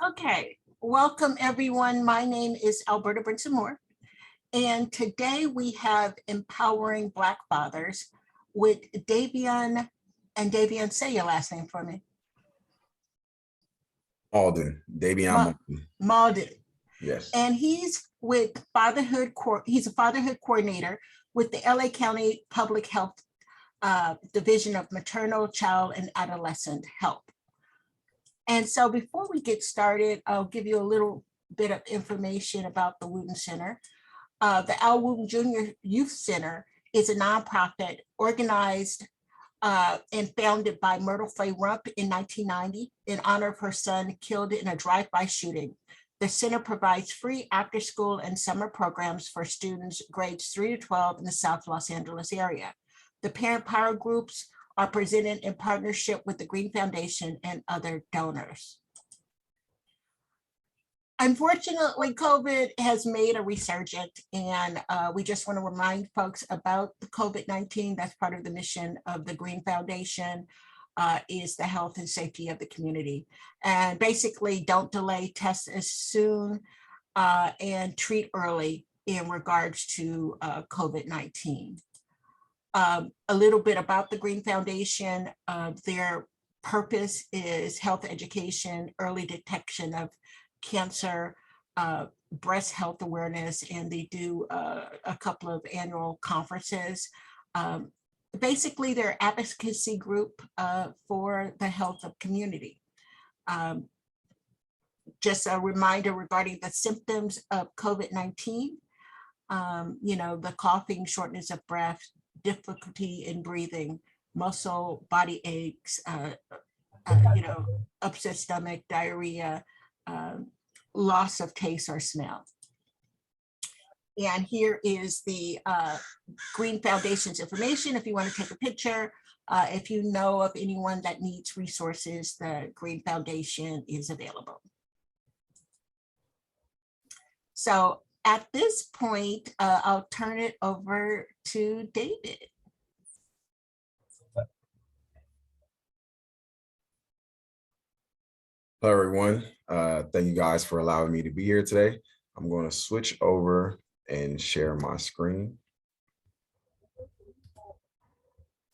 Okay, welcome everyone. My name is Alberta Brinson Moore, and today we have Empowering Black Fathers with Davion, and Davion, say your last name for me. Mauldin, Davion Mauldin. Yes. And he's with Fatherhood, he's a fatherhood coordinator with the LA County Public Health Division of Maternal, Child, and Adolescent Health. And so before we get started, I'll give you a little bit of information about the Wooten Center. The Al Wooten Jr. Youth Center is a nonprofit organized and founded by Myrtle Faye Rump in 1990 in honor of her son killed in a drive-by shooting. The center provides free after-school and summer programs for students grades 3 to 12 in the South Los Angeles area. The parent power groups are presented in partnership with the Green Foundation and other donors. Unfortunately, COVID has made a resurgence, and we just want to remind folks about the COVID-19. That's part of the mission of the Green Foundation, is the health and safety of the community. And basically, don't delay, test as soon and treat early in regards to COVID-19. A little bit about the Green Foundation. Their purpose is health education, early detection of cancer, breast health awareness, and they do a couple of annual conferences. Basically, they're advocacy group for the health of community. Just a reminder regarding the symptoms of COVID-19, the coughing, shortness of breath, difficulty in breathing, muscle, body aches, upset stomach, diarrhea, loss of taste or smell. And here is the Green Foundation's information if you want to take a picture. If you know of anyone that needs resources, the Green Foundation is available. So at this point, I'll turn it over to David. Hello, everyone. Thank you guys for allowing me to be here today. I'm going to switch over and share my screen.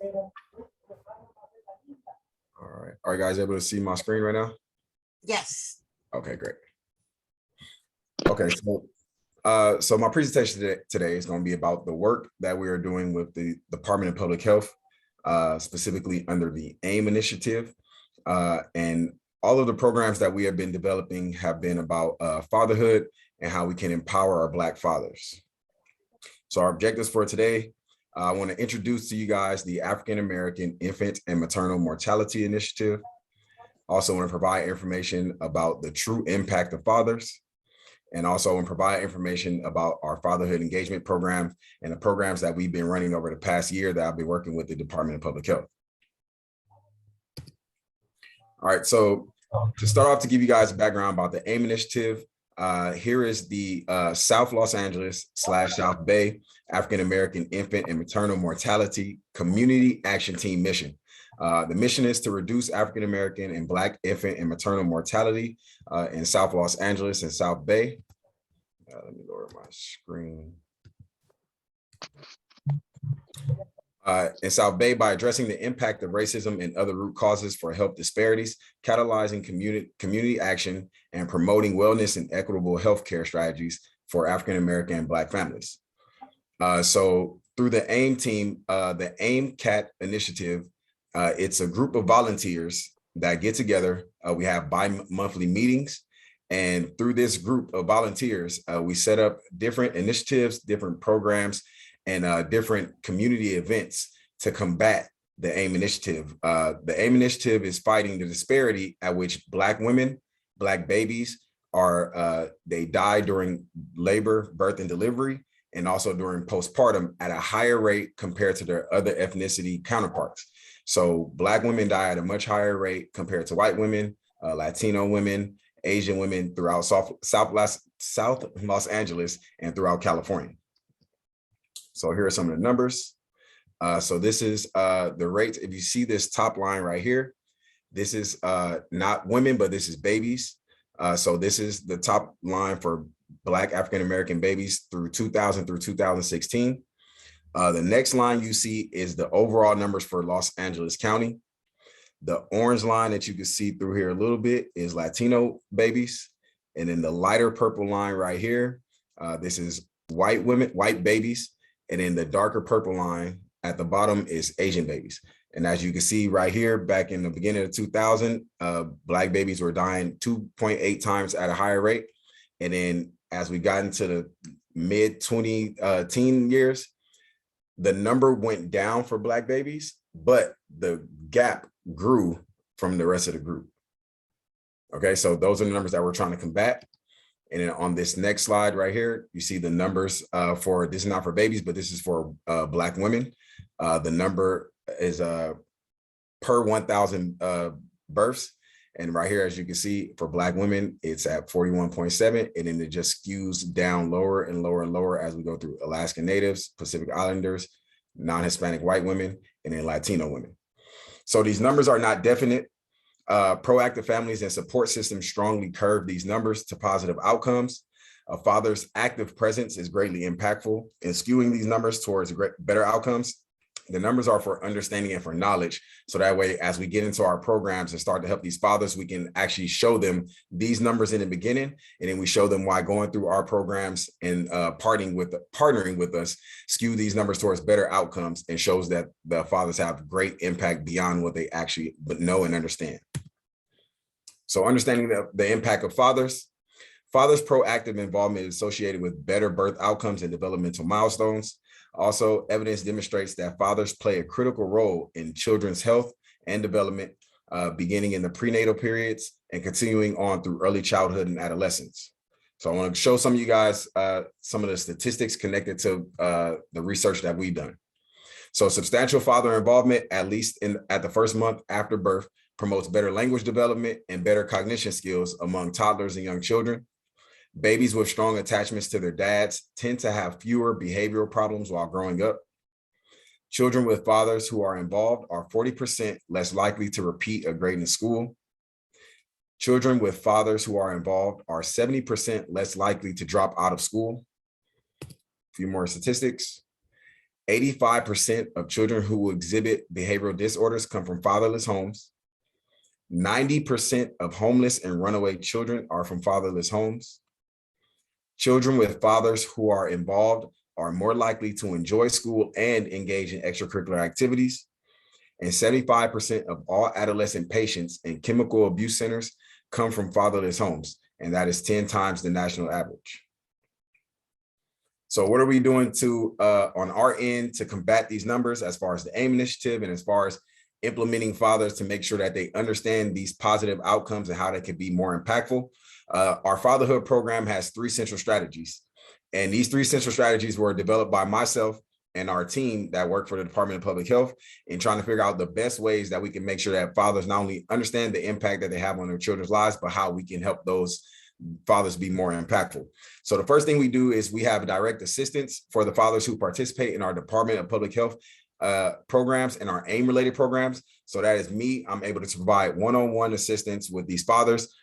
All right. Are you guys able to see my screen right now? Yes. Okay, great. Okay, so my presentation today is going to be about the work that we are doing with the Department of Public Health, specifically under the AIM initiative. And all of the programs that we have been developing have been about fatherhood and how we can empower our Black fathers. So our objectives for today, I want to introduce to you guys the African American Infant and Maternal Mortality Initiative. Also want to provide information about the true impact of fathers, and also want to provide information about our fatherhood engagement program and the programs that we've been running over the past year that I've been working with the Department of Public Health. All right, so to start off, to give you guys a background about the AIM initiative, here is the South Los Angeles / South Bay African American Infant and Maternal Mortality Community Action Team mission. The mission is to reduce African American and Black infant and maternal mortality in South Los Angeles and South Bay. Let me lower my screen. In South Bay by addressing the impact of racism and other root causes for health disparities, catalyzing community action, and promoting wellness and equitable healthcare strategies for African American and Black families. So through the AIM team, the AIM CAT initiative, it's a group of volunteers that get together. We have bi-monthly meetings. And through this group of volunteers, we set up different initiatives, different programs, and different community events to combat the AIM initiative. The AIM initiative is fighting the disparity at which Black women, Black babies they die during labor, birth, and delivery, and also during postpartum at a higher rate compared to their other ethnicity counterparts. So Black women die at a much higher rate compared to white women, Latino women, Asian women throughout South Los Angeles and throughout California. So here are some of the numbers. So this is the rates. If you see this top line right here, this is not women, but this is babies. So this is the top line for Black African-American babies through 2000 through 2016. The next line you see is the overall numbers for Los Angeles County. The orange line that you can see through here a little bit is Latino babies. And then the lighter purple line right here, this is white women, white babies. And then the darker purple line at the bottom is Asian babies. And as you can see right here, back in the beginning of 2000, Black babies were dying 2.8 times at a higher rate. And then as we got into the mid 20 teen years, the number went down for Black babies, but the gap grew from the rest of the group. Okay, so those are the numbers that we're trying to combat. And then on this next slide right here, you see the numbers for, this is not for babies, but this is for Black women. The number is per 1,000 births. And right here, as you can see, for Black women, it's at 41.7, and then it just skews down lower and lower and lower as we go through Alaskan Natives, Pacific Islanders, non-Hispanic white women, and then Latino women. So these numbers are not definite. Proactive families and support systems strongly curve these numbers to positive outcomes. A father's active presence is greatly impactful in skewing these numbers towards better outcomes. The numbers are for understanding and for knowledge. So that way, as we get into our programs and start to help these fathers, we can actually show them these numbers in the beginning. And then we show them why going through our programs and partnering with us skew these numbers towards better outcomes, and shows that the fathers have great impact beyond what they actually know and understand. So understanding the impact of fathers. Fathers' proactive involvement is associated with better birth outcomes and developmental milestones. Also, evidence demonstrates that fathers play a critical role in children's health and development, beginning in the prenatal periods and continuing on through early childhood and adolescence. So I want to show some of you guys some of the statistics connected to the research that we've done. So substantial father involvement, at least at the first month after birth, promotes better language development and better cognition skills among toddlers and young children. Babies with strong attachments to their dads tend to have fewer behavioral problems while growing up. Children with fathers who are involved are 40% less likely to repeat a grade in school. Children with fathers who are involved are 70% less likely to drop out of school. A few more statistics. 85% of children who exhibit behavioral disorders come from fatherless homes. 90% of homeless and runaway children are from fatherless homes. Children with fathers who are involved are more likely to enjoy school and engage in extracurricular activities. And 75% of all adolescent patients in chemical abuse centers come from fatherless homes, and that is 10 times the national average. So what are we doing to on our end to combat these numbers as far as the AIM initiative and as far as implementing fathers to make sure that they understand these positive outcomes and how they can be more impactful? Our fatherhood program has 3 central strategies. And these 3 central strategies were developed by myself and our team that work for the Department of Public Health in trying to figure out the best ways that we can make sure that fathers not only understand the impact that they have on their children's lives, but how we can help those fathers be more impactful. So the first thing we do is we have direct assistance for the fathers who participate in our Department of Public Health programs and our AIM related programs. So that is me. I'm able to provide one-on-one assistance with these fathers.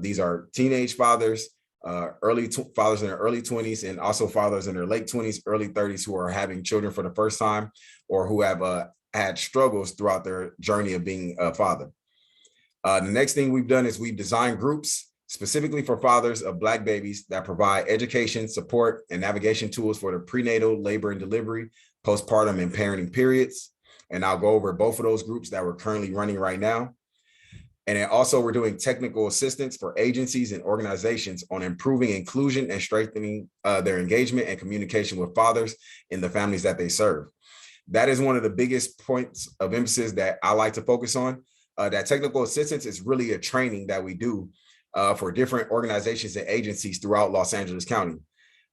These are teenage fathers, fathers in their early 20s, and also fathers in their late 20s, early 30s who are having children for the first time, or who have had struggles throughout their journey of being a father. The next thing we've done is we've designed groups specifically for fathers of Black babies that provide education, support, and navigation tools for the prenatal, labor and delivery, postpartum, and parenting periods. And I'll go over both of those groups that we're currently running right now. And then also we're doing technical assistance for agencies and organizations on improving inclusion and strengthening their engagement and communication with fathers in the families that they serve. That is one of the biggest points of emphasis that I like to focus on. That technical assistance is really a training that we do for different organizations and agencies throughout Los Angeles County.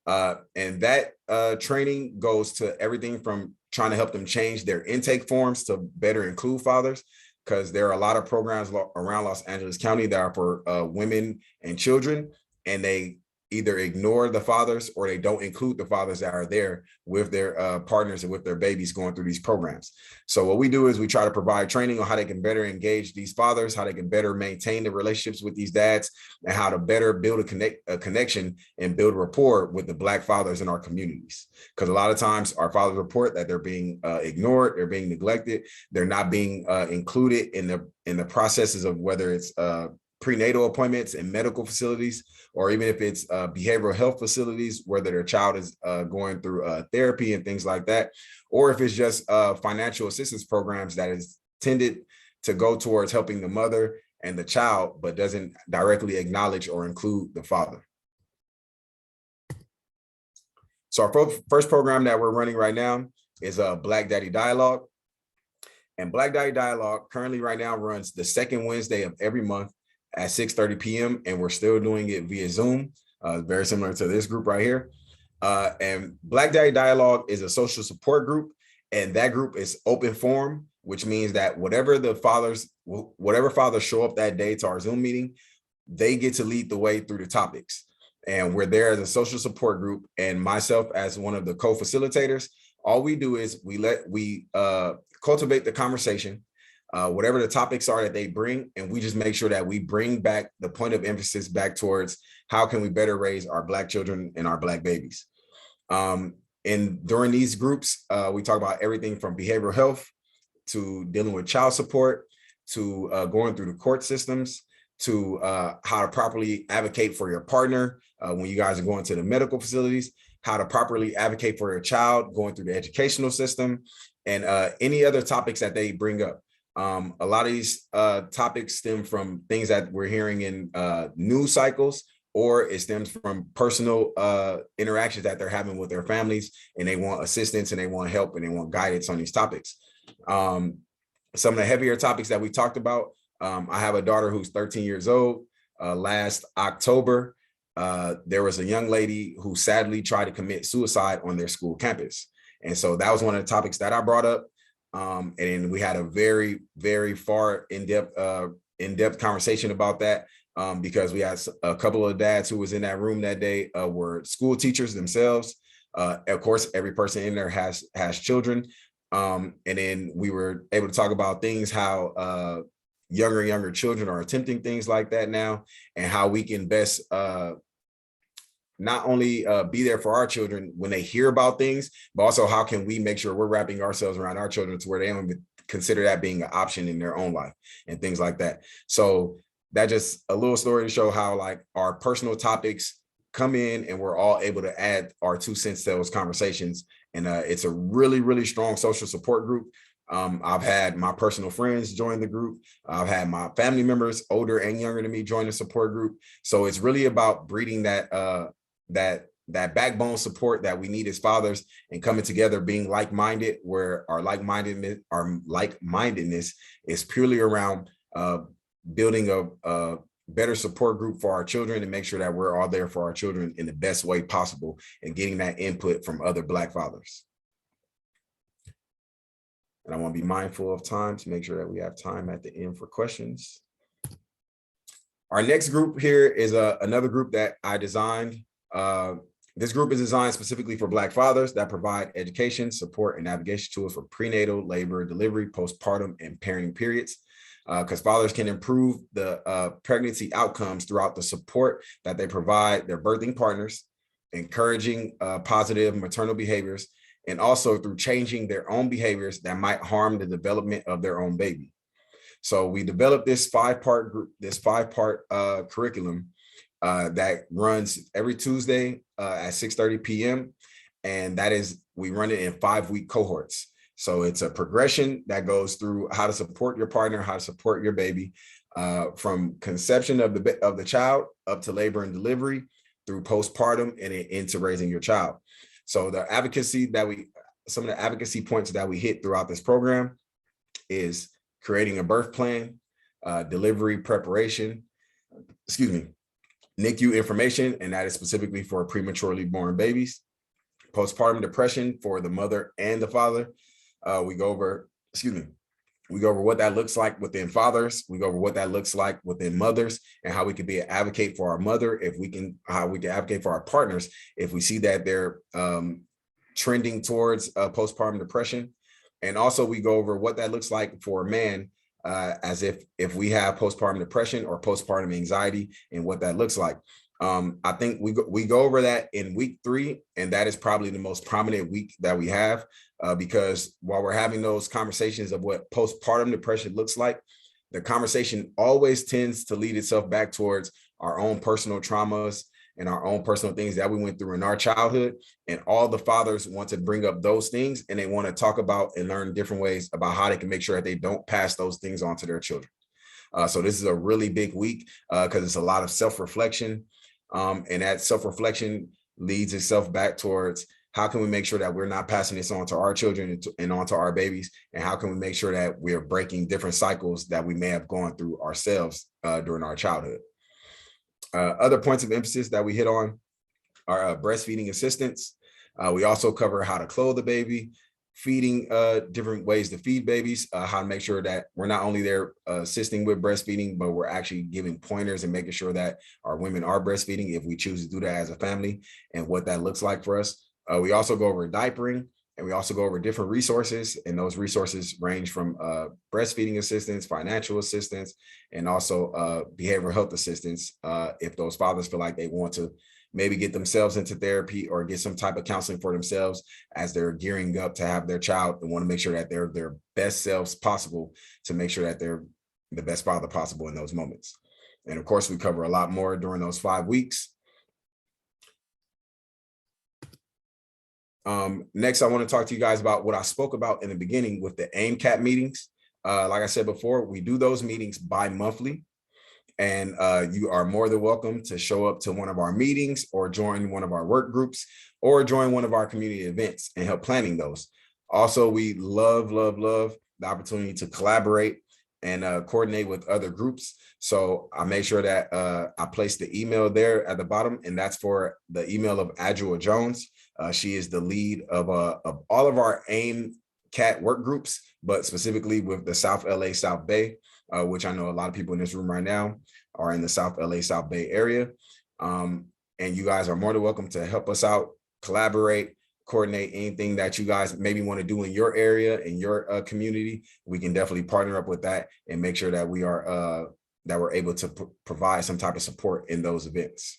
And that training goes to everything from trying to help them change their intake forms to better include fathers, because there are a lot of programs around Los Angeles County that are for women and children, and they either ignore the fathers or they don't include the fathers that are there with their partners and with their babies going through these programs. So what we do is we try to provide training on how they can better engage these fathers, how they can better maintain the relationships with these dads, and how to better build a connection and build rapport with the Black fathers in our communities. Because a lot of times our fathers report that they're being ignored, they're being neglected, they're not being included in the processes of whether it's prenatal appointments in medical facilities, or even if it's behavioral health facilities, whether their child is going through therapy and things like that, or if it's just financial assistance programs that is tended to go towards helping the mother and the child, but doesn't directly acknowledge or include the father. So our first program that we're running right now is Black Daddy Dialogue. And Black Daddy Dialogue currently right now runs the second Wednesday of every month at 6:30 p.m. And we're still doing it via Zoom, very similar to this group right here. And Black Daddy Dialogue is a social support group, and that group is open forum, which means that whatever fathers show up that day to our Zoom meeting, they get to lead the way through the topics. And we're there as a social support group, and myself as one of the co-facilitators. All we do is we cultivate the conversation, whatever the topics are that they bring, and we just make sure that we bring back the point of emphasis back towards how can we better raise our Black children and our Black babies. And during these groups, we talk about everything from behavioral health to dealing with child support to going through the court systems to how to properly advocate for your partner when you guys are going to the medical facilities, how to properly advocate for your child going through the educational system, and any other topics that they bring up. A lot of these topics stem from things that we're hearing in news cycles, or it stems from personal interactions that they're having with their families, and they want assistance and they want help and they want guidance on these topics. Some of the heavier topics that we talked about, I have a daughter who's 13 years old. Last October, there was a young lady who sadly tried to commit suicide on their school campus. And so that was one of the topics that I brought up. And we had a very, very far in-depth conversation about that, because we had a couple of dads who was in that room that day were school teachers themselves. Of course, every person in there has children. And then we were able to talk about things, how younger and younger children are attempting things like that now, and how we can best not only be there for our children when they hear about things, but also how can we make sure we're wrapping ourselves around our children to where they don't even consider that being an option in their own life and things like that. So that just a little story to show how like our personal topics come in and we're all able to add our 2 cents to those conversations. And it's a really, really strong social support group. I've had my personal friends join the group. I've had my family members, older and younger than me, join the support group. So it's really about breeding that backbone support that we need as fathers, and coming together, being like-minded, where our like-mindedness is purely around building a better support group for our children, and make sure that we're all there for our children in the best way possible, and getting that input from other Black fathers. And I want to be mindful of time to make sure that we have time at the end for questions. Our next group here is another group that I designed. This group is designed specifically for Black fathers that provide education, support, and navigation tools for prenatal, labor, delivery, postpartum, and parenting periods. Because fathers can improve the pregnancy outcomes throughout the support that they provide their birthing partners, encouraging positive maternal behaviors, and also through changing their own behaviors that might harm the development of their own baby. So we developed this five-part curriculum that runs every Tuesday at 6:30 p.m. And that is, we run it in 5-week cohorts. So it's a progression that goes through how to support your partner, how to support your baby, from conception of the child up to labor and delivery, through postpartum, and into raising your child. So some of the advocacy points that we hit throughout this program is creating a birth plan, delivery preparation, NICU information, and that is specifically for prematurely born babies, postpartum depression for the mother and the father. We go over We go over what that looks like within fathers. We go over what that looks like within mothers, and how we can be an advocate for our mother, how we can advocate for our partners if we see that they're trending towards postpartum depression. And also we go over what that looks like for a man, as if we have postpartum depression or postpartum anxiety, and what that looks like. I think we go over that in week 3, and that is probably the most prominent week that we have, because while we're having those conversations of what postpartum depression looks like, the conversation always tends to lead itself back towards our own personal traumas and our own personal things that we went through in our childhood. And all the fathers want to bring up those things, and they want to talk about and learn different ways about how they can make sure that they don't pass those things on to their children. So this is a really big week because it's a lot of self-reflection. And that self-reflection leads itself back towards how can we make sure that we're not passing this on to our children and on to our babies, and how can we make sure that we're breaking different cycles that we may have gone through ourselves during our childhood. Other points of emphasis that we hit on are breastfeeding assistance. We also cover how to clothe the baby, feeding, different ways to feed babies, how to make sure that we're not only there assisting with breastfeeding, but we're actually giving pointers and making sure that our women are breastfeeding if we choose to do that as a family, and what that looks like for us. We also go over diapering, and we also go over different resources, and those resources range from breastfeeding assistance, financial assistance, and also behavioral health assistance if those fathers feel like they want to maybe get themselves into therapy or get some type of counseling for themselves as they're gearing up to have their child, and want to make sure that they're their best selves possible to make sure that they're the best father possible in those moments. And of course, we cover a lot more during those 5 weeks. Next, I want to talk to you guys about what I spoke about in the beginning with the AIMCAT meetings. Like I said before, we do those meetings bi-monthly. And you are more than welcome to show up to one of our meetings, or join one of our work groups, or join one of our community events and help planning those. Also, we love the opportunity to collaborate and coordinate with other groups. So I make sure that I place the email there at the bottom, and that's for the email of Adjoa Jones. She is the lead of all of our AIMCAT work groups, but specifically with the South LA, South Bay, which I know a lot of people in this room right now are in the South LA, South Bay area. And you guys are more than welcome to help us out, collaborate, coordinate anything that you guys maybe want to do in your area, in your community. We can definitely partner up with that and make sure that we are that we're able to provide some type of support in those events.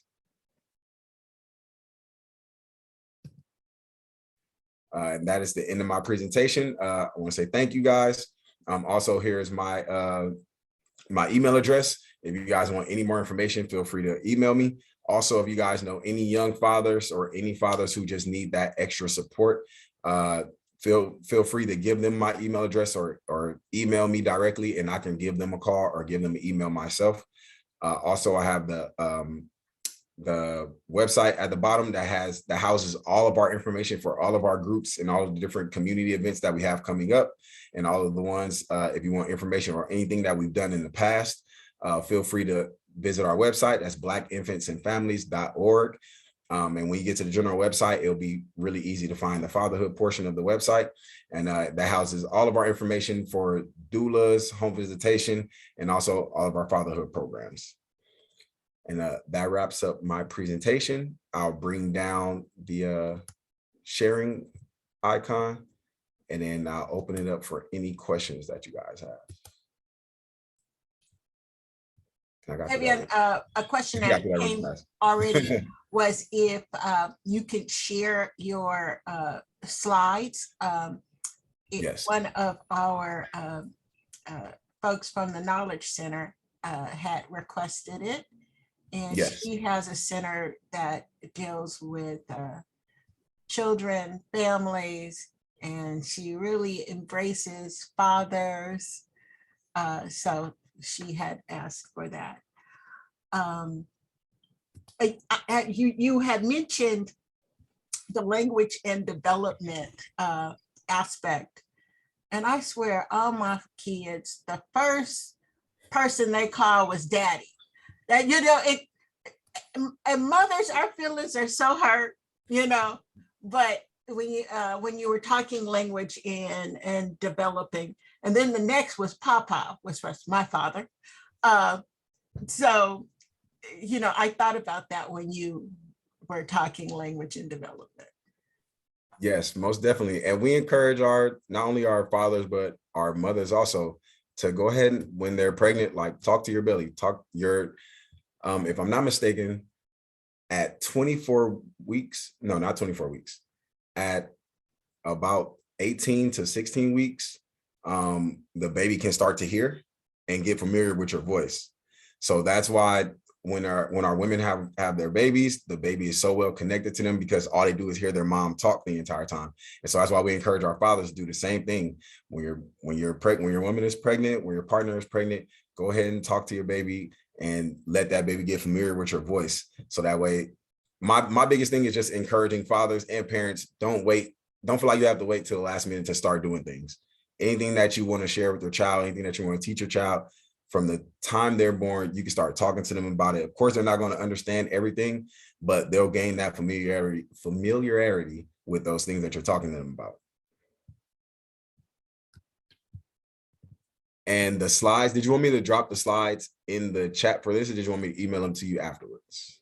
And that is the end of my presentation. I want to say thank you guys. Also, here's my my email address. If you guys want any more information, feel free to email me. Also, if you guys know any young fathers or any fathers who just need that extra support, feel free to give them my email address, or email me directly, and I can give them a call or give them an email myself. Also, I have the website at the bottom that houses all of our information for all of our groups and all of the different community events that we have coming up, and all of the ones, if you want information or anything that we've done in the past, feel free to visit our website. That's blackinfantsandfamilies.org. And when you get to the general website, it'll be really easy to find the fatherhood portion of the website. And that houses all of our information for doulas, home visitation, and also all of our fatherhood programs. And that wraps up my presentation. I'll bring down the sharing icon, and then I'll open it up for any questions that you guys have. Davion, a question that came already was if you could share your slides. Yes. One of our folks from the Knowledge Center had requested it. And yes. She has a center that deals with children, families, and she really embraces fathers. So she had asked for that. You had mentioned the language and development aspect. And I swear, all my kids, the first person they called was daddy. That, you know, and mothers, our feelings are so hurt, you know, but when you were talking language and developing, And then the next was Papa, which was my father. Uh, so, I thought about that when you were talking language and development. Yes, most definitely. And we encourage not only our fathers, but our mothers also to go ahead and when they're pregnant, like talk to your belly, if I'm not mistaken, at 24 weeks, no, not 24 weeks, at about 18 to 16 weeks, the baby can start to hear and get familiar with your voice. So that's why when our women have their babies, the baby is so well connected to them because all they do is hear their mom talk the entire time. And so that's why we encourage our fathers to do the same thing. When your woman is pregnant, when your partner is pregnant, go ahead and talk to your baby and let that baby get familiar with your voice. So that way, my biggest thing is just encouraging fathers and parents, don't feel like you have to wait till the last minute to start doing things. Anything that you want to share with your child, anything that you want to teach your child, from the time they're born, you can start talking to them about it. Of course, they're not going to understand everything, but they'll gain that familiarity with those things that you're talking to them about. And the slides, did you want me to drop the slides in the chat for this, or did you want me to email them to you afterwards?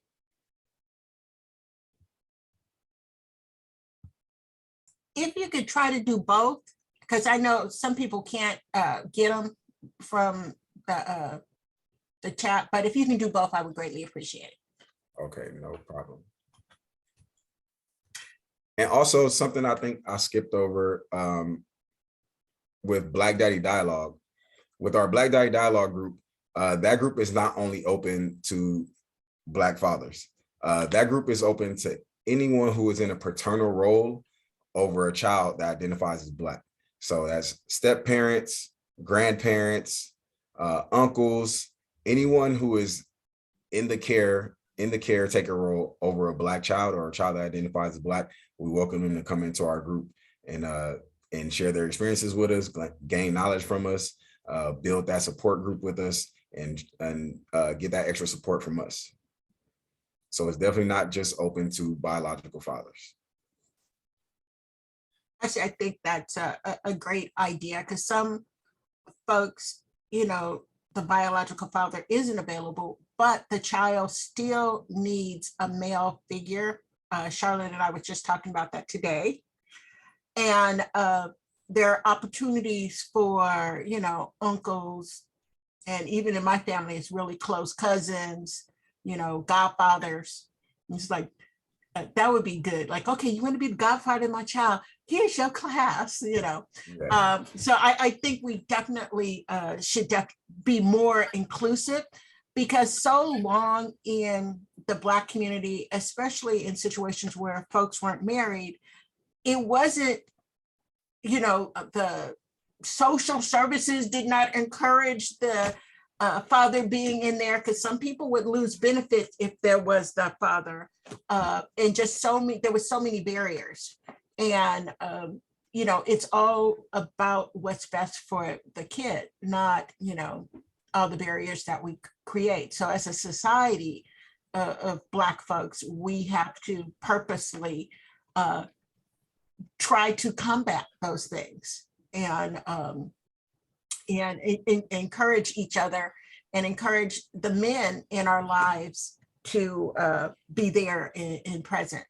If you could try to do both, because I know some people can't get them from the chat, but if you can do both, I would greatly appreciate it. Okay, no problem. And also something I think I skipped over with Black Daddy Dialogue. With our Black Daddy Dialogue group, that group is not only open to Black fathers. That group is open to anyone who is in a paternal role over a child that identifies as Black. So that's step parents, grandparents, uncles, anyone who is in the caretaker role over a Black child or a child that identifies as Black. We welcome them to come into our group and share their experiences with us, gain knowledge from us, build that support group with us, and get that extra support from us. So it's definitely not just open to biological fathers. Actually, I think that's a great idea, because some folks, the biological father isn't available, but the child still needs a male figure. Charlotte and I were just talking about that today. And there are opportunities for, uncles, and even in my family, it's really close cousins, godfathers. It's like, that would be good. Like, okay, you want to be the godfather of my child? Here's your class, Yeah. So I think we definitely should be more inclusive, because so long in the Black community, especially in situations where folks weren't married, it wasn't, the social services did not encourage the father being in there, because some people would lose benefits if there was the father, and just there was so many barriers. And it's all about what's best for the kid, not all the barriers that we create. So as a society of Black folks, we have to purposely try to combat those things, and encourage each other, and encourage the men in our lives to be there and present.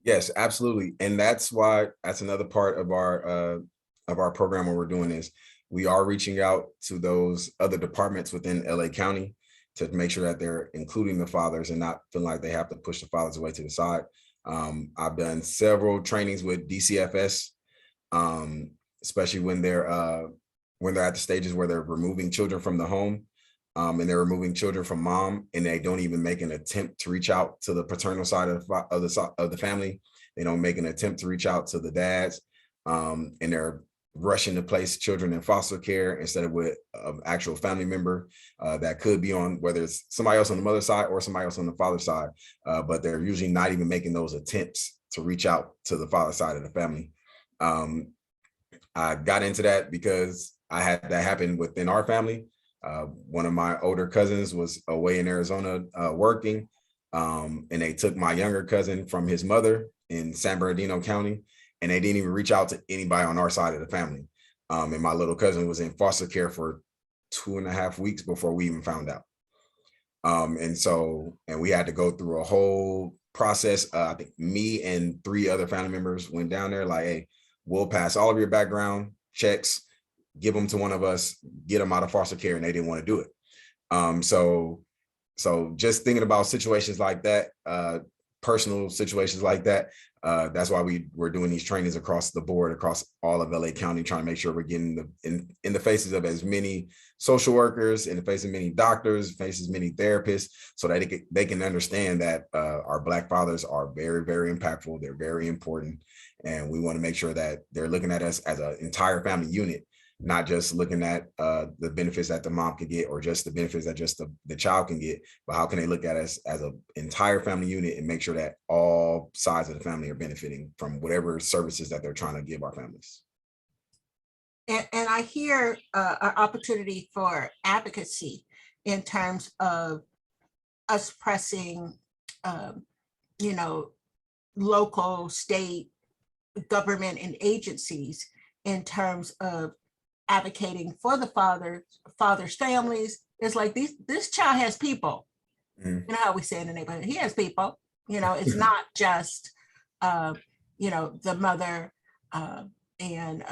Yes, absolutely. And that's another part of our program. What we're doing is we are reaching out to those other departments within LA County to make sure that they're including the fathers and not feeling like they have to push the fathers away to the side. I've done several trainings with DCFS, especially when they're at the stages where they're removing children from the home, and they're removing children from mom, and they don't even make an attempt to reach out to the paternal side of the family. They don't make an attempt to reach out to the dads, and they're rushing to place children in foster care instead of with an actual family member that could be on, whether it's somebody else on the mother's side or somebody else on the father's side, but they're usually not even making those attempts to reach out to the father side of the family. I got into that because I had that happen within our family. One of my older cousins was away in Arizona working, and they took my younger cousin from his mother in San Bernardino County, and they didn't even reach out to anybody on our side of the family. And my little cousin was in foster care for 2.5 weeks before we even found out. And we had to go through a whole process. I think me and 3 other family members went down there like, hey, we'll pass all of your background checks, give them to one of us, get them out of foster care, and they didn't want to do it. So just thinking about situations like that, personal situations like that, that's why we're doing these trainings across the board, across all of LA County, trying to make sure we're getting in the faces of as many social workers, in the face of many doctors, faces many therapists, so that they can understand that our Black fathers are very, very impactful. They're very important. And we want to make sure that they're looking at us as an entire family unit, not just looking at the benefits that the mom can get or just the benefits that just the child can get, but how can they look at us as an entire family unit and make sure that all sides of the family are benefiting from whatever services that they're trying to give our families. And I hear an opportunity for advocacy in terms of us pressing, local, state, government and agencies in terms of advocating for the father's families. It's like this child has people. You know how we say in the neighborhood, he has people. It's not just the mother and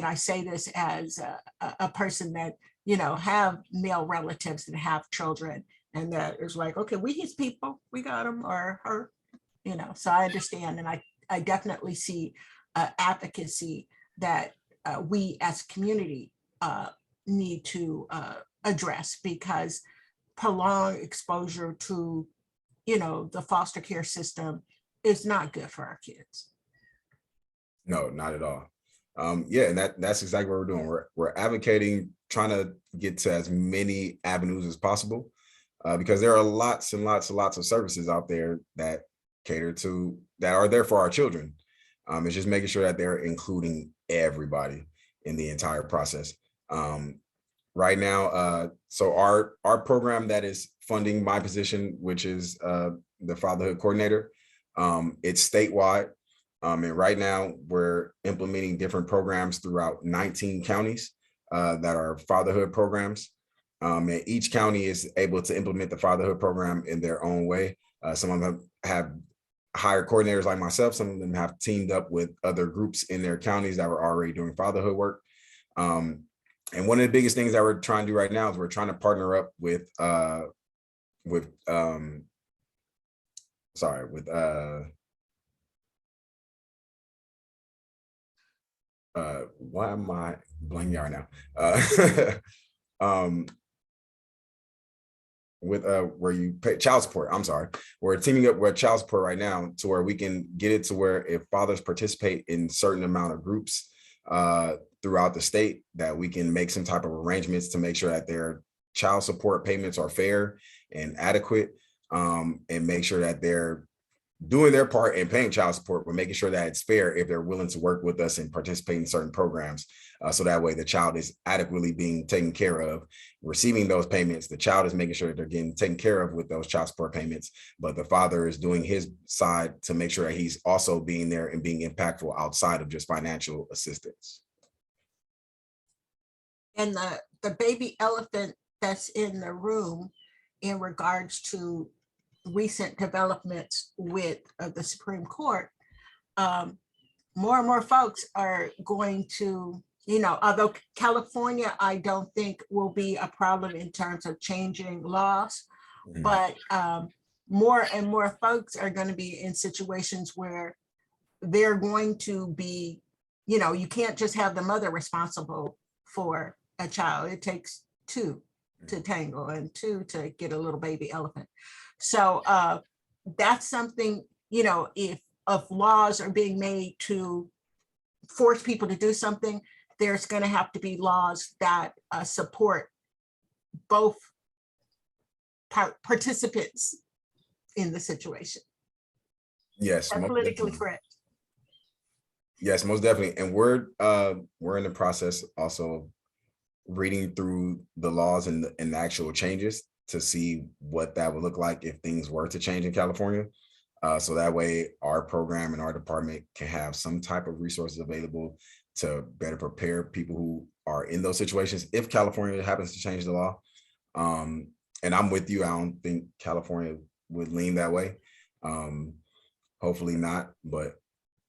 I say this as a person that have male relatives and have children, and that is like, okay, we his people, we got him or her. So I understand, and I definitely see advocacy that we as a community need to address, because prolonged exposure to, the foster care system is not good for our kids. No, not at all. Yeah, and that's exactly what we're doing. We're advocating, trying to get to as many avenues as possible, because there are lots and lots and lots of services out there that that are there for our children. It's just making sure that they're including everybody in the entire process. Right now, so our program that is funding my position, which is the fatherhood coordinator, it's statewide. And right now we're implementing different programs throughout 19 counties that are fatherhood programs. And each county is able to implement the fatherhood program in their own way. Some of them have hired coordinators like myself. Some of them have teamed up with other groups in their counties that were already doing fatherhood work. And one of the biggest things that we're trying to do right now is we're trying to partner up with why am I blanking out now? With where you pay child support. I'm sorry. We're teaming up with child support right now to where we can get it to where if fathers participate in certain amount of groups throughout the state, that we can make some type of arrangements to make sure that their child support payments are fair and adequate, and make sure that they're doing their part and paying child support, but making sure that it's fair if they're willing to work with us and participate in certain programs. So that way the child is adequately being taken care of, receiving those payments. The child is making sure that they're getting taken care of with those child support payments, but the father is doing his side to make sure that he's also being there and being impactful outside of just financial assistance. And the baby elephant that's in the room in regards to recent developments with the Supreme Court, more and more folks are going to, although California, I don't think will be a problem in terms of changing laws, but more and more folks are going to be in situations where they're going to be, you can't just have the mother responsible for a child. It takes 2 to tangle and 2 to get a little baby elephant. So that's something, if laws are being made to force people to do something, there's going to have to be laws that support both participants in the situation. Yes, politically correct. Yes, most definitely. And we're in the process also reading through the laws and the actual changes to see what that would look like if things were to change in California. So that way our program and our department can have some type of resources available to better prepare people who are in those situations if California happens to change the law. And I'm with you. I don't think California would lean that way. Hopefully not, but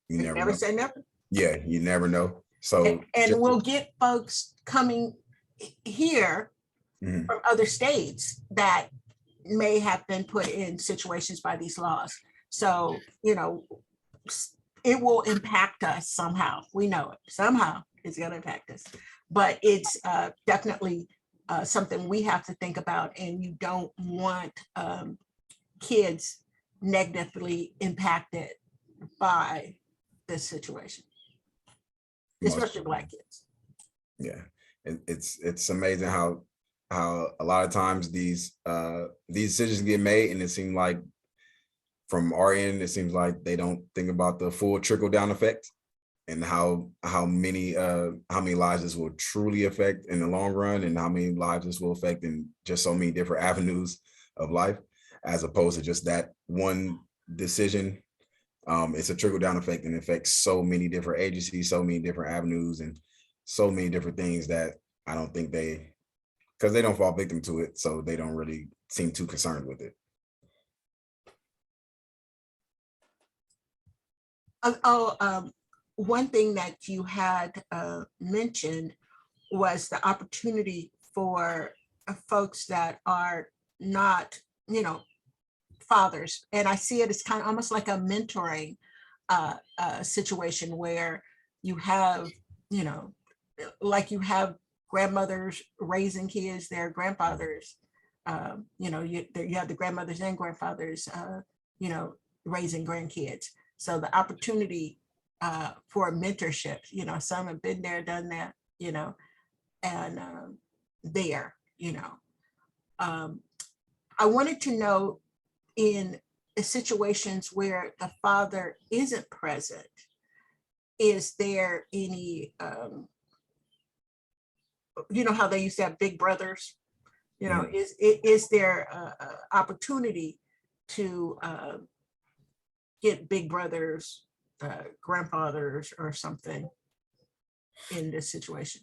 you never Never know. say never. Yeah, you never know. So and we'll get folks coming here Mhm. from other states that may have been put in situations by these laws. So, you know, it will impact us somehow. We know it. Somehow it's going to impact us. But it's definitely something we have to think about. And you don't want kids negatively impacted by this situation, especially Black kids. Yeah, it's amazing how a lot of times these decisions get made, and it seems like from our end, it seems like they don't think about the full trickle down effect and how many lives this will truly affect in the long run, and how many lives this will affect in just so many different avenues of life, as opposed to just that one decision. It's a trickle down effect and affects so many different agencies, so many different avenues, and so many different things that I don't think because they don't fall victim to it, so they don't really seem too concerned with it. One thing that you had mentioned was the opportunity for folks that are not, fathers. And I see it as kind of almost like a mentoring situation where you have, like you have grandmothers raising kids, their grandfathers, you have the grandmothers and grandfathers, raising grandkids. So the opportunity for mentorship, some have been there, done that, and there, I wanted to know, in situations where the father isn't present, is there any, how they used to have big brothers, is there a opportunity to get big brothers, grandfathers or something in this situation?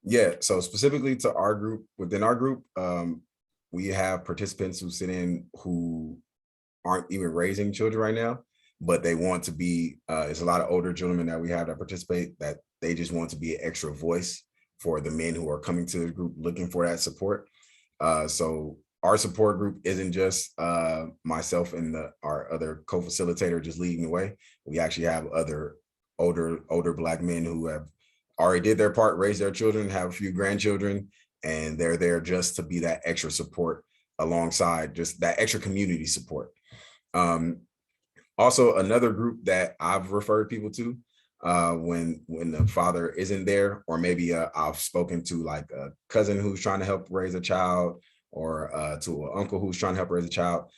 Yeah, so specifically to our group, within our group, we have participants who sit in who aren't even raising children right now, but they want to be, it's a lot of older gentlemen that we have that participate, that they just want to be an extra voice for the men who are coming to the group looking for that support. So our support group isn't just myself and our other co-facilitator just leading the way. We actually have other older Black men who have already did their part, raised their children, have a few grandchildren, and they're there just to be that extra support alongside just that extra community support. Also, another group that I've referred people to when the father isn't there, or maybe I've spoken to like a cousin who's trying to help raise a child, or to an uncle who's trying to help raise a child.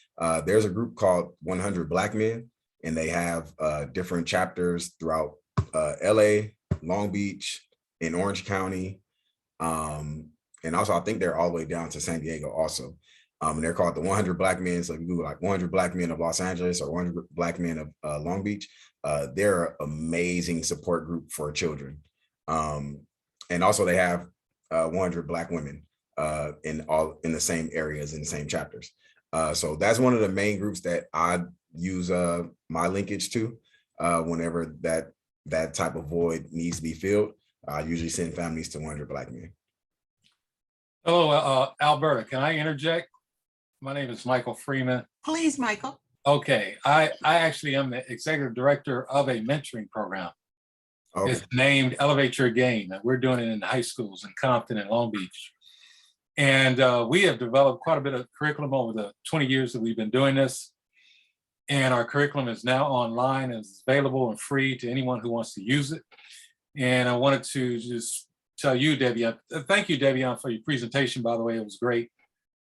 There's a group called 100 Black Men, and they have different chapters throughout LA, Long Beach, in Orange County. And also I think they're all the way down to San Diego also. And they're called the 100 Black Men. So if you Google like 100 Black Men of Los Angeles or 100 Black Men of Long Beach, they're an amazing support group for children. And also they have 100 Black women in the same areas, in the same chapters. So that's one of the main groups that I use my linkage to whenever that type of void needs to be filled. I usually send families to 100 Black Men. Hello, Alberta, can I interject? My name is Michael Freeman. Please, Michael. Okay, I actually am the executive director of a mentoring program. Okay. It's named Elevate Your Game. We're doing it in high schools in Compton and Long Beach. And we have developed quite a bit of curriculum over the 20 years that we've been doing this. And our curriculum is now online and is available and free to anyone who wants to use it. And I wanted to just tell you, Davion, thank you, Davion, for your presentation, by the way. It was great.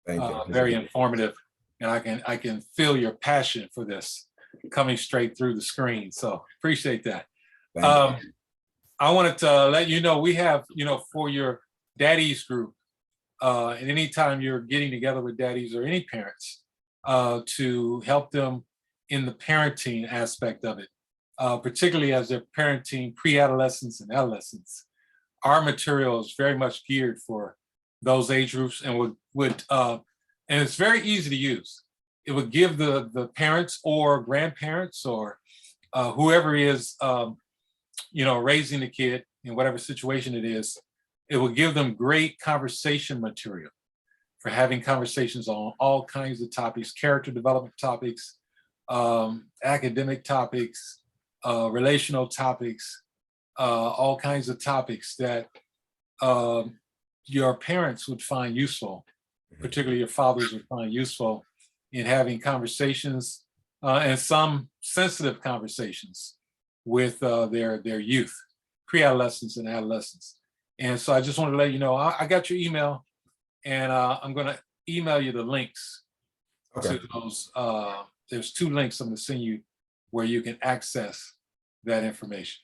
Thank you. Very informative. And I can feel your passion for this coming straight through the screen. So appreciate that. I wanted to let you know, we have, for your daddies group, and anytime you're getting together with daddies or any parents to help them in the parenting aspect of it, particularly as they're parenting pre-adolescents and adolescents. Our material is very much geared for those age groups and and it's very easy to use. It would give the parents or grandparents or whoever is, raising the kid in whatever situation it is, it will give them great conversation material for having conversations on all kinds of topics, character development topics, academic topics, relational topics, all kinds of topics that your parents would find useful, particularly your fathers would find useful in having conversations and some sensitive conversations with their youth, pre-adolescents and adolescents. And so I just wanted to let you know, I got your email, and I'm going to email you the links to those. There's 2 links I'm going to send you where you can access that information.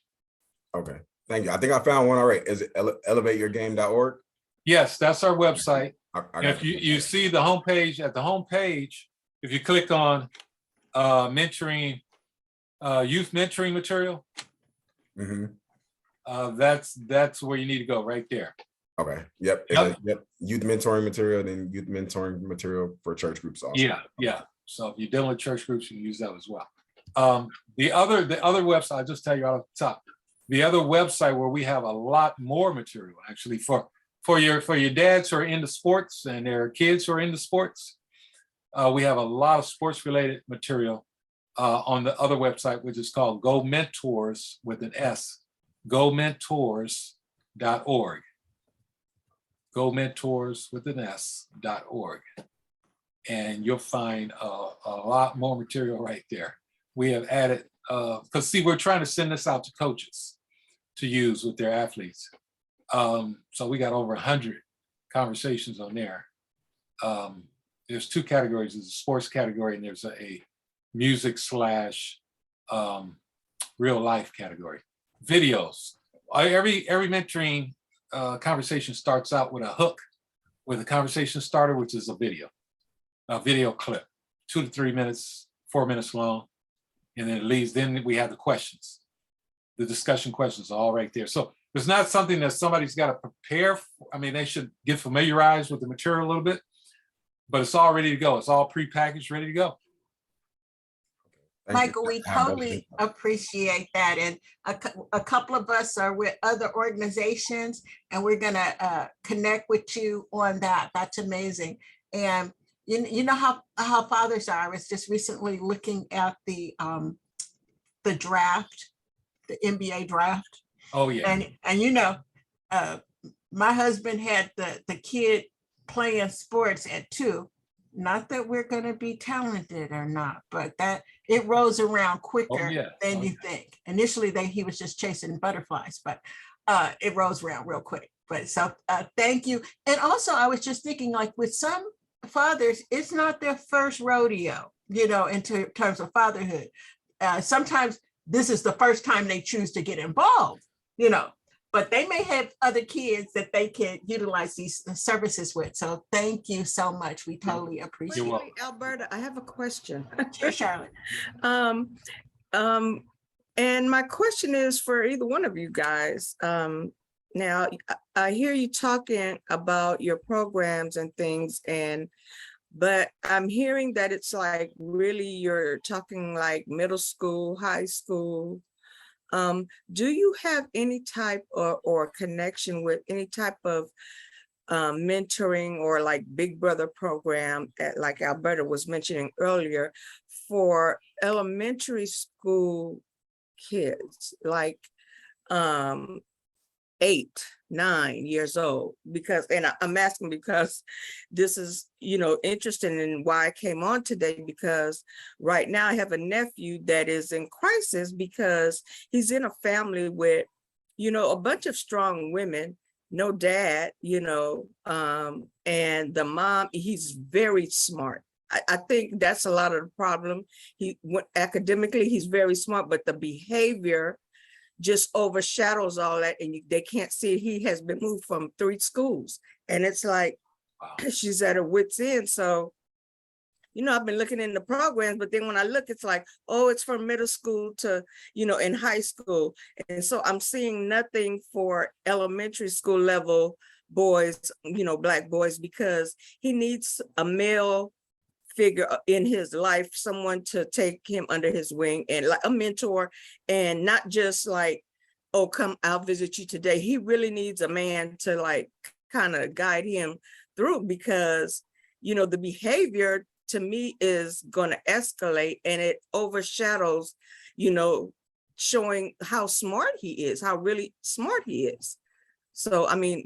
Okay, thank you. I think I found one already. Is it elevateyourgame.org? Yes, that's our website. If you you see the homepage, at the homepage, if you click on mentoring, youth mentoring material, that's where you need to go, right there. Okay. Yep. Yep. Youth mentoring material, then youth mentoring material for church groups also. Yeah. So if you're dealing with church groups, you can use that as well. The other website, I'll just tell you out of the top. The other website where we have a lot more material actually for your dads who are into sports and their kids who are into sports. We have a lot of sports related material on the other website, which is called Go Mentors with an S, gomentors.org. Gomentors with an S.org. And you'll find a lot more material right there. We have added, because see, we're trying to send this out to coaches to use with their athletes. So we got over 100 conversations on there. There's 2 categories. There's a sports category and there's a music / real life category. Videos. Every mentoring conversation starts out with a hook, with a conversation starter, which is a video clip, 2 to 3 minutes, 4 minutes long. And then it leads, then we have the questions. The discussion questions are all right there. So it's not something that somebody's got to prepare for. I mean, they should get familiarized with the material a little bit, but it's all ready to go. It's all prepackaged, ready to go. Michael, we totally appreciate that. And a couple of us are with other organizations, and we're going to connect with you on that. That's amazing. And you know how fathers are. I was just recently looking at the draft, the NBA draft. Oh yeah. And my husband had the kid playing sports at 2. Not that we're going to be talented or not, but that it rolls around quicker than you think. Initially, he was just chasing butterflies, but it rolls around real quick. But so thank you. And also, I was just thinking, like with some fathers, it's not their first rodeo, in terms of fatherhood. Sometimes this is the first time they choose to get involved, but they may have other kids that they can utilize these services with. So thank you so much. We totally appreciate it. Wait, Alberta, I have a question. Sure, Charlotte. And my question is for either one of you guys. Now, I hear you talking about your programs and things, but I'm hearing that it's like really you're talking like middle school, high school. Do you have any type or connection with any type of mentoring or like Big Brother program, like Alberta was mentioning earlier, for elementary school kids, like 8, 9 years old? And I'm asking because this is, interesting in why I came on today, because right now I have a nephew that is in crisis because he's in a family with, a bunch of strong women, no dad, and the mom, he's very smart. I think that's a lot of the problem. Academically, he's very smart, but the behavior just overshadows all that, and they can't see he has been moved from 3 schools, and it's like, wow. She's at her wit's end. So, I've been looking in the programs, but then when I look, it's like, oh, it's from middle school to, in high school. And so I'm seeing nothing for elementary school level boys, Black boys, because he needs a male figure in his life, someone to take him under his wing and like a mentor, and not just like, oh, come, I'll visit you today. He really needs a man to like kind of guide him through, because the behavior to me is going to escalate, and it overshadows showing how smart he is, how really smart he is. So I mean,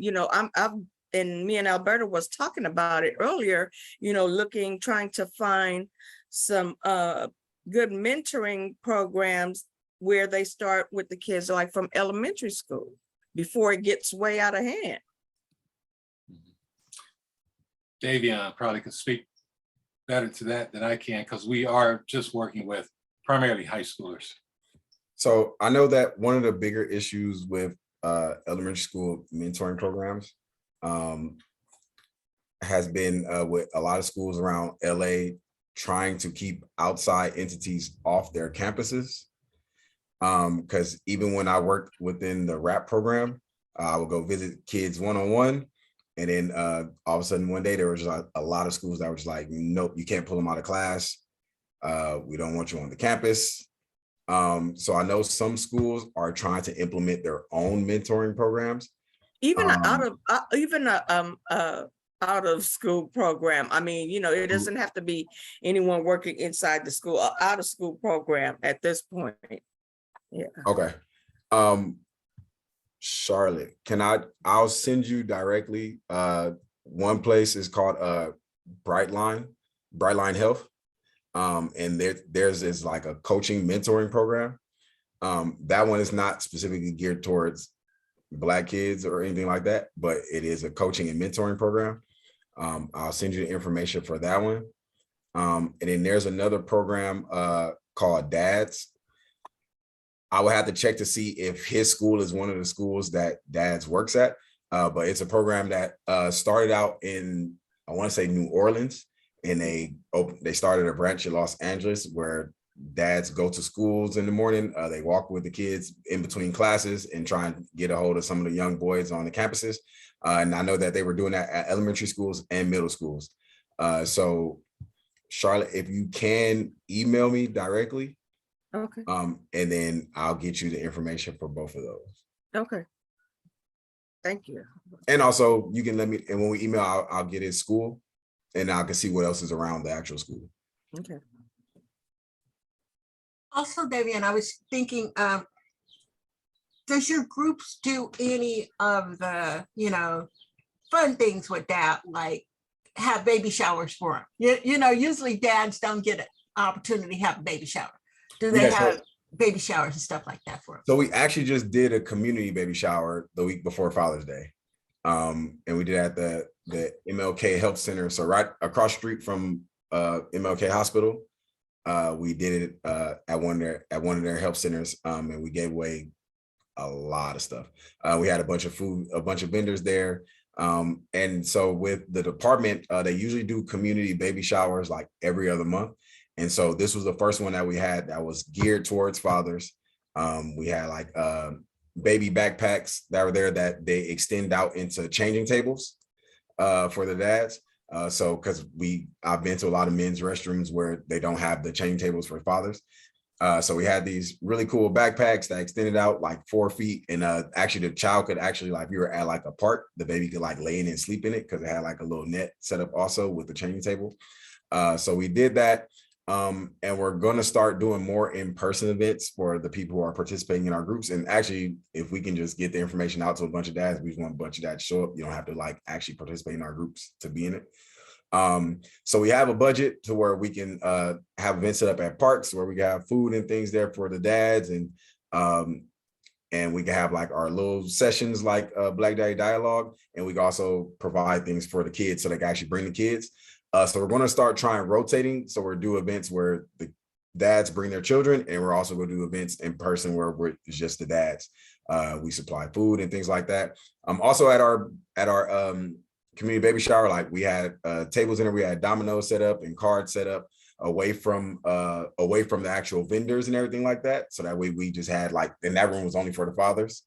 I've and me and Alberta was talking about it earlier, trying to find some good mentoring programs where they start with the kids like from elementary school before it gets way out of hand. Davion probably could speak better to that than I can, because we are just working with primarily high schoolers. So I know that one of the bigger issues with elementary school mentoring programs has been with a lot of schools around LA trying to keep outside entities off their campuses. Because even when I worked within the RAP program, I would go visit kids one-on-one. And then all of a sudden one day there was just a lot of schools that were just like, nope, you can't pull them out of class. We don't want you on the campus. So I know some schools are trying to implement their own mentoring programs. Even out of school program. I mean, it doesn't have to be anyone working inside the school, out of school program at this point. Yeah. Okay. Charlotte, I'll send you directly. One place is called Brightline Health. And theirs is like a coaching mentoring program. That one is not specifically geared towards Black kids or anything like that, but it is a coaching and mentoring program. I'll send you the information for that one. And then there's another program called DADS. I would have to check to see if his school is one of the schools that DADS works at, but it's a program that started out in, I want to say, New Orleans, and they started a branch in Los Angeles where dads go to schools in the morning. They walk with the kids in between classes and try and get a hold of some of the young boys on the campuses. And I know that they were doing that at elementary schools and middle schools. So Charlotte, if you can email me directly, okay, and then I'll get you the information for both of those. Okay, thank you. And also you can let me, and when we email, I'll get his school, and I can see what else is around the actual school. Okay. Also, Davion, I was thinking, does your groups do any of the, fun things with that, like have baby showers for them? Usually dads don't get an opportunity to have a baby shower. Do they have baby showers and stuff like that for them? So we actually just did a community baby shower the week before Father's Day. And we did at the MLK Health Center. So right across the street from MLK Hospital. We did it at one of their health centers, and we gave away a lot of stuff. We had a bunch of food, a bunch of vendors there. And so with the department, they usually do community baby showers like every other month. And so this was the first one that we had that was geared towards fathers. We had like baby backpacks that were there that they extend out into changing tables for the dads. So because I've been to a lot of men's restrooms where they don't have the change tables for fathers. So we had these really cool backpacks that extended out like 4 feet. And actually the child could actually, like, if you were at like a park, the baby could like lay in and sleep in it because it had like a little net set up also with the changing table. So we did that. And we're going to start doing more in-person events for the people who are participating in our groups. And actually, if we can just get the information out to a bunch of dads, we just want a bunch of dads to show up. You don't have to like actually participate in our groups to be in it. So we have a budget to where we can have events set up at parks where we can have food and things there for the dads, and we can have like our little sessions like Black Daddy Dialogue, and we can also provide things for the kids so they can actually bring the kids. So we're going to start trying rotating. So we'll do events where the dads bring their children, and we're also going to do events in person where it's just the dads. We supply food and things like that. Also at our community baby shower, like we had tables in there, we had dominoes set up and cards set up away from the actual vendors and everything like that. So that way we just had like, and that room was only for the fathers.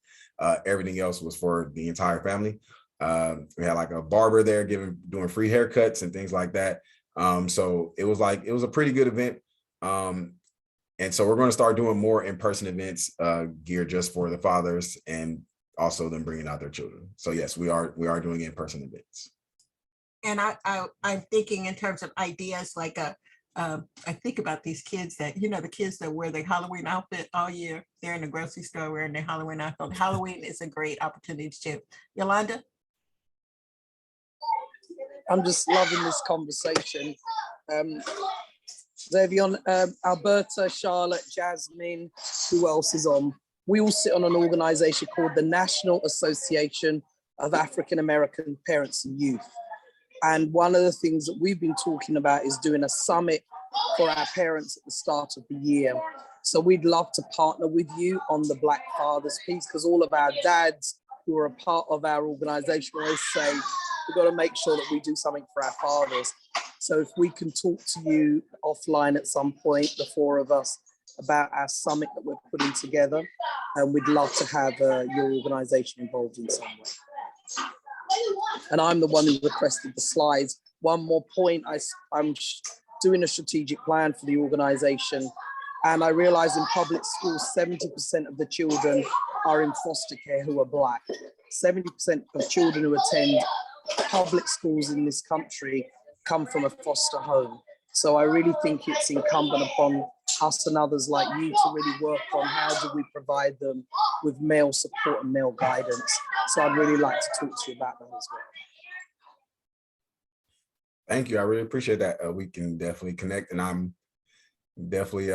Everything else was for the entire family. We had like a barber there doing free haircuts and things like that. So it was a pretty good event. And so we're going to start doing more in-person events geared just for the fathers and also them bringing out their children. So yes, we are doing in-person events. And I'm thinking in terms of ideas like I think about these kids that, the kids that wear their Halloween outfit all year. They're in the grocery store wearing their Halloween outfit. Halloween is a great opportunity too. Yolanda? I'm just loving this conversation. Davion, Alberta, Charlotte, Jasmine, who else is on? We all sit on an organization called the National Association of African American Parents and Youth. And one of the things that we've been talking about is doing a summit for our parents at the start of the year. So we'd love to partner with you on the Black Fathers piece, because all of our dads who are a part of our organization always say, we've got to make sure that we do something for our fathers. So if we can talk to you offline at some point, the four of us, about our summit that we're putting together, and we'd love to have your organization involved in some way. And I'm the one who requested the slides. One more point, I'm doing a strategic plan for the organization, and I realize in public schools, 70% of the children are in foster care who are Black. 70% of children who attend public schools in this country come from a foster home. So I really think it's incumbent upon us and others like you to really work on how do we provide them with male support and male guidance. So I'd really like to talk to you about that as well. Thank you. I really appreciate that. We can definitely connect, and I'm definitely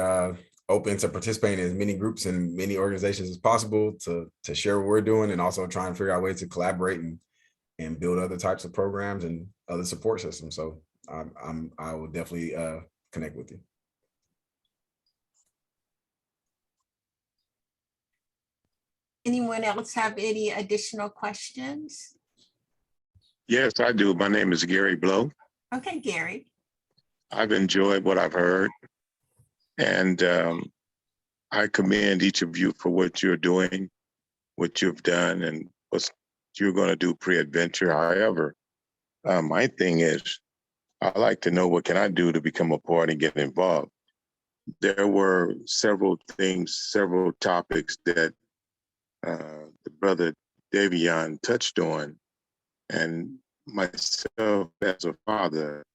open to participating in as many groups and many organizations as possible to share what we're doing, and also try and figure out ways to collaborate and build other types of programs and other support systems. So I will definitely connect with you. Anyone else have any additional questions? Yes, I do. My name is Gary Blow. Okay, Gary. I've enjoyed what I've heard, and I commend each of you for what you're doing, what you've done, and what you're going to do pre-adventure. However, my thing is, I like to know what can I do to become a part and get involved. There were several things, several topics that the brother Davion touched on, and myself as a father,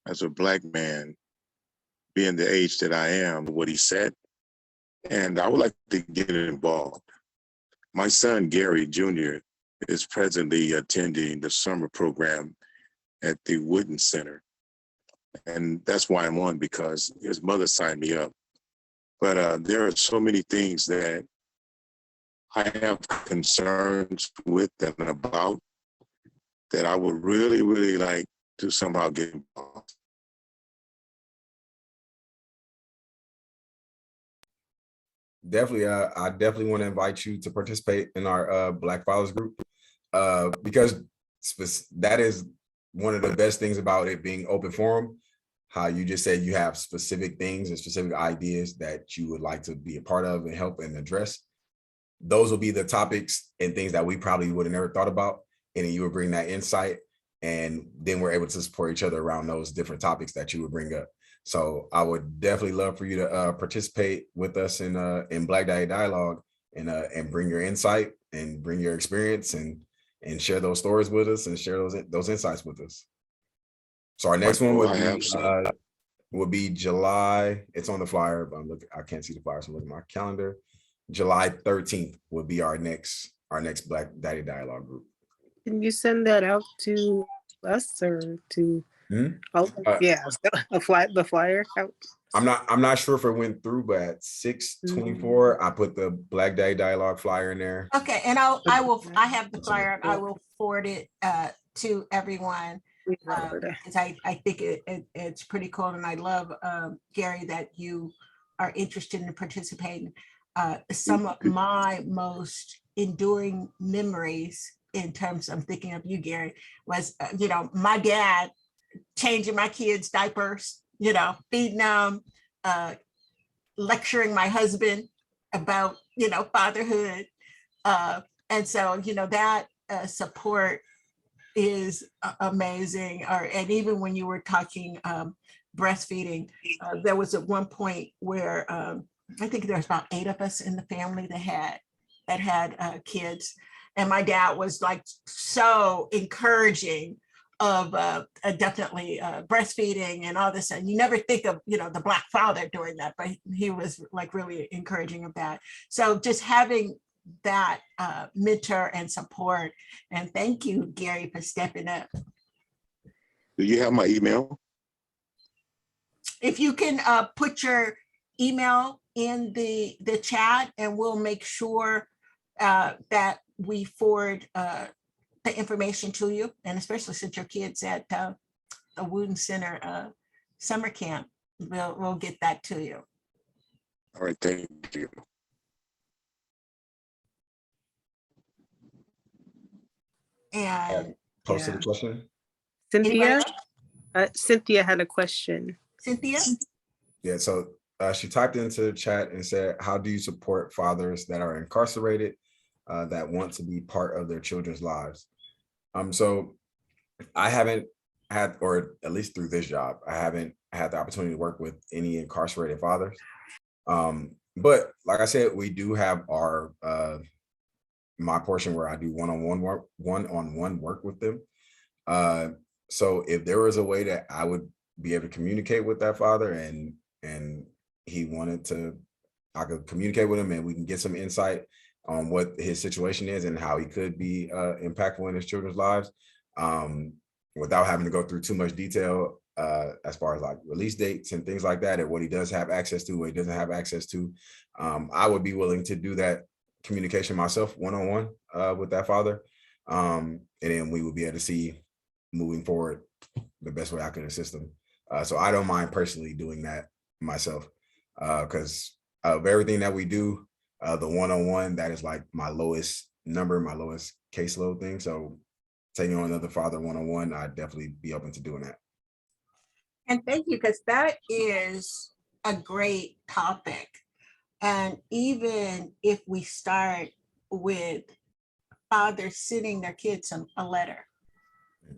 as a Black man, being the age that I am, what he said, and I would like to get involved. My son, Gary Jr., is presently attending the summer program at the Wooden Center. And that's why I'm on, because his mother signed me up. But there are so many things that I have concerns with and about that I would really, really like to somehow get involved. Definitely, I definitely want to invite you to participate in our Black Fathers group, because that is one of the best things about it being open forum. How you just said you have specific things and specific ideas that you would like to be a part of and help and address. Those will be the topics and things that we probably would have never thought about, and then you would bring that insight, and then we're able to support each other around those different topics that you would bring up. So I would definitely love for you to participate with us in Black Daddy Dialogue, and bring your insight and bring your experience and share those stories with us and share those insights with us. So our next one would be July. It's on the flyer, but I can't see the flyer, so I'm looking at my calendar. July 13th would be our next Black Daddy Dialogue group. Can you send that out to us or to? Yeah, the flyer out. I'm not sure if it went through, but at 6:24, I put the Black Daddy Dialogue flyer in there. Okay, and I have the flyer, and I will forward it to everyone. Because I think it's pretty cool, and I love, Gary, that you are interested in participating. Some of my most enduring memories in terms of thinking of you, Gary, was, my dad changing my kids' diapers, feeding them, lecturing my husband about, fatherhood. And so, that support is amazing. And even when you were talking breastfeeding, there was at one point where I think there's about 8 of us in the family that had kids. And my dad was like so encouraging of definitely breastfeeding and all this. And you never think of, the Black father doing that, but he was like really encouraging of that. So just having that mentor and support. And thank you, Gary, for stepping up. Do you have my email? If you can put your email in the chat, and we'll make sure that we forward the information to you, and especially since your kids at the Wooten Center summer camp, we'll get that to you. All right, thank you. And Posted the question. Cynthia, Cynthia had a question. Cynthia? Yeah, so she typed into the chat and said, how do you support fathers that are incarcerated that want to be part of their children's lives? So I haven't had, or at least through this job, I haven't had the opportunity to work with any incarcerated fathers. But like I said, we do have our my portion where I do one-on-one work with them. So if there was a way that I would be able to communicate with that father and he wanted to, I could communicate with him and we can get some insight on what his situation is and how he could be impactful in his children's lives, without having to go through too much detail as far as like release dates and things like that, and what he does have access to, what he doesn't have access to. I would be willing to do that communication myself one-on-one with that father. And then we would be able to see moving forward the best way I could assist them. So I don't mind personally doing that myself, because of everything that we do, the one-on-one, that is like my lowest number, my lowest caseload thing. So taking on another father one-on-one, I'd definitely be open to doing that. And thank you, because that is a great topic. And even if we start with fathers sending their kids a letter,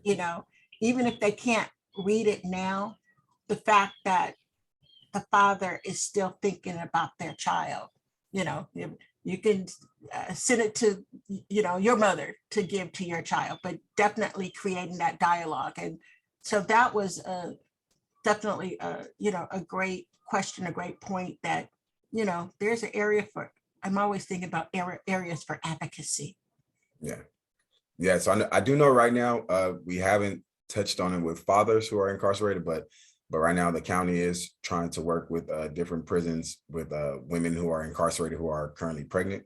even if they can't read it now, the fact that the father is still thinking about their child, you can send it to, your mother to give to your child, but definitely creating that dialogue. And so that was definitely, a great question, a great point that, there's an area for, I'm always thinking about areas for advocacy. Yeah. So I do know right now, we haven't touched on it with fathers who are incarcerated, but right now the county is trying to work with different prisons with women who are incarcerated who are currently pregnant,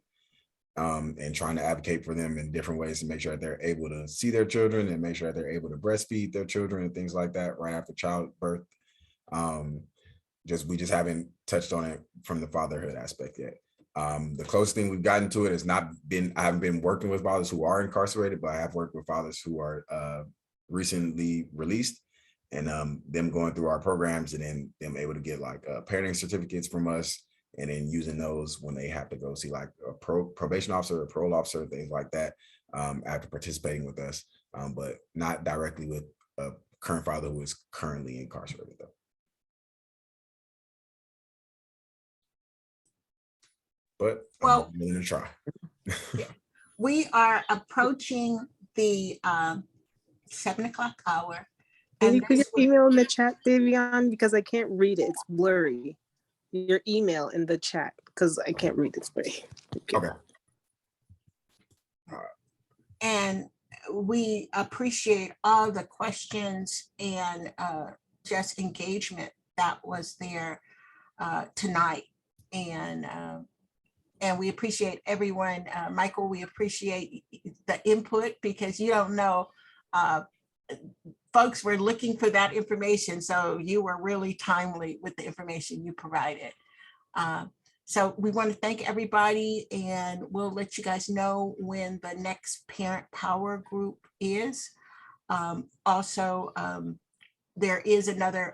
and trying to advocate for them in different ways to make sure that they're able to see their children and make sure that they're able to breastfeed their children and things like that right after childbirth. We just haven't touched on it from the fatherhood aspect yet. The closest thing we've gotten to it has not been, I haven't been working with fathers who are incarcerated, but I have worked with fathers who are recently released, and them going through our programs and then them able to get like parenting certificates from us, and then using those when they have to go see like a probation officer or parole officer, things like that, after participating with us, but not directly with a current father who is currently incarcerated though. But well, I'm willing to try. We are approaching the 7 o'clock hour. Can you put your email in the chat, Davion? Because I can't read it. It's blurry. Your email in the chat, because I can't read this way. Okay. And we appreciate all the questions and just engagement that was there tonight. And we appreciate everyone. Michael, we appreciate the input, because you don't know, folks were looking for that information. So you were really timely with the information you provided. So we want to thank everybody, and we'll let you guys know when the next Parent Power Group is. Also, there is another,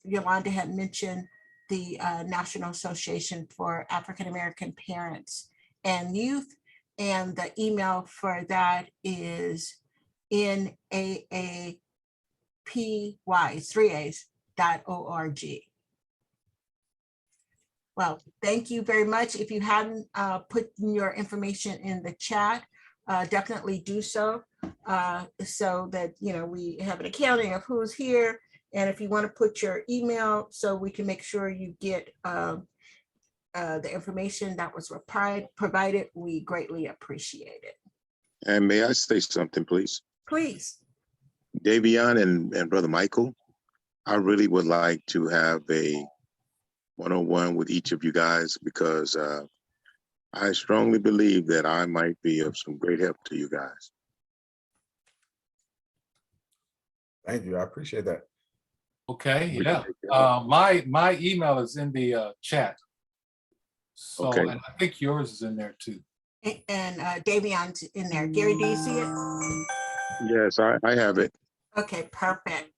Yolanda had mentioned the National Association for African American Parents and Youth, and the email for that is NAAPY, 3A's.org. Well, thank you very much. If you hadn't put your information in the chat, definitely do so, so that we have an accounting of who's here. And if you want to put your email so we can make sure you get the information that was provided, we greatly appreciate it. And may I say something, please? Please. Davion and Brother Michael, I really would like to have a one-on-one with each of you guys, because I strongly believe that I might be of some great help to you guys. Thank you. I appreciate that. Okay, yeah. My email is in the chat. So, Okay. and I think yours is in there too. And Davion's in there. Gary, do you see it? Yes, I have it. Okay, perfect.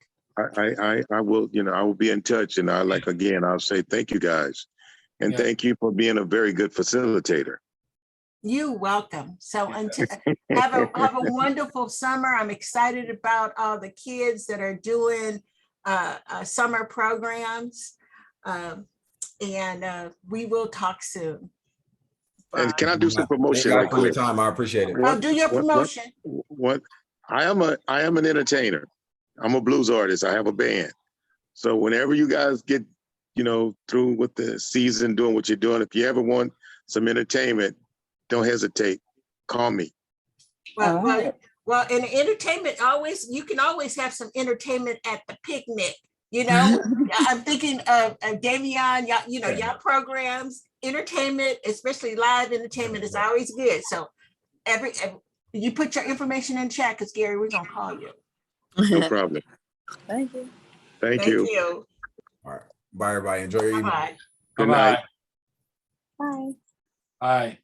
I will, I will be in touch, and I'll say thank you guys. And Yeah. thank you for being a very good facilitator. You welcome. So until have a wonderful summer. I'm excited about all the kids that are doing summer programs. And we will talk soon. And can I do some promotion Thank right you for your quick? time. I appreciate it. Oh, do your promotion. What I am an entertainer. I'm a blues artist. I have a band. So whenever you guys get, through with the season, doing what you're doing, if you ever want some entertainment, don't hesitate. Call me. Well, in entertainment, you can always have some entertainment at the picnic. I'm thinking of Davion, y'all programs, entertainment, especially live entertainment, is always good. So every you put your information in chat, because Gary, we're gonna call you. No problem. Thank you. Thank Thank you. you. All right. Bye, everybody. Enjoy your evening. Bye. Good night. Bye. Bye. Bye.